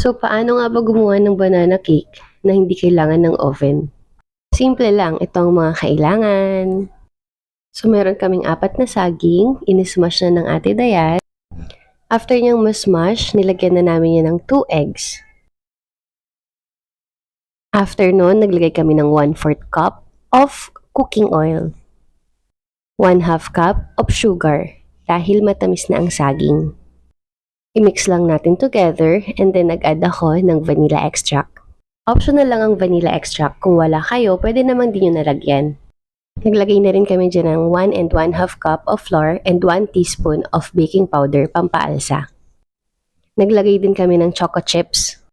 So, paano nga ba gumawa ng banana cake na hindi kailangan ng oven? Simple lang, ito ang mga kailangan. So, meron kaming 4 na saging, inismash na ng Ate Dayan. After niyang masmash, nilagyan na namin yan ng 2 eggs. After nun, naglagay kami ng 1/4 cup of cooking oil. 1/2 cup of sugar dahil matamis na ang saging. I-mix lang natin together and then nag-add ako ng vanilla extract. Optional lang ang vanilla extract. Kung wala kayo, pwede naman din nyo nalagyan. Naglagay na rin kami dyan ng 1 1/2 cup of flour and 1 teaspoon of baking powder pampaalsa. Naglagay din kami ng choco chips.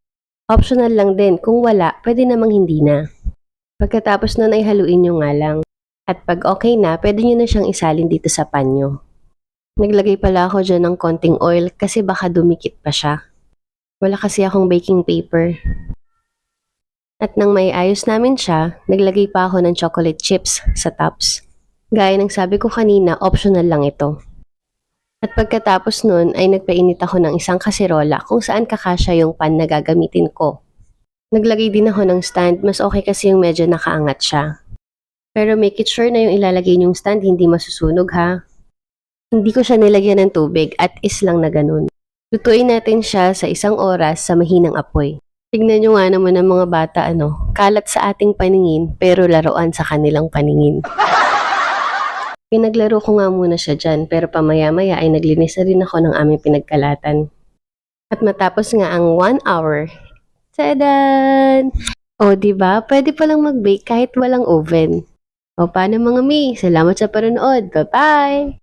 Optional lang din. Kung wala, pwede namang hindi na. Pagkatapos nun ay haluin nyo nga lang. At pag okay na, pwede nyo na siyang isalin dito sa pan nyo. Naglagay pala ako dyan ng konting oil kasi baka dumikit pa siya. Wala kasi akong baking paper. At nang may ayos namin siya, naglagay pa ako ng chocolate chips sa tops. Gaya ng sabi ko kanina, optional lang ito. At pagkatapos nun ay nagpainit ako ng isang kaserola kung saan kakasya yung pan na gagamitin ko. Naglagay din ako ng stand, mas okay kasi yung medyo nakaangat siya. Pero make it sure na yung ilalagay yung stand hindi masusunog ha. Hindi ko siya nilagyan ng tubig at is lang na ganun. Lutuin natin siya sa 1 oras sa mahinang apoy. Tignan nyo nga naman ang mga bata kalat sa ating paningin pero laruan sa kanilang paningin. Pinaglaro ko nga muna siya dyan pero pamaya-maya ay naglinis na rin ako ng aming pinagkalatan. At matapos nga ang 1 hour, tadan! O diba, pwede palang mag-bake kahit walang oven. O paano mga mi? Salamat sa panonood. Bye-bye!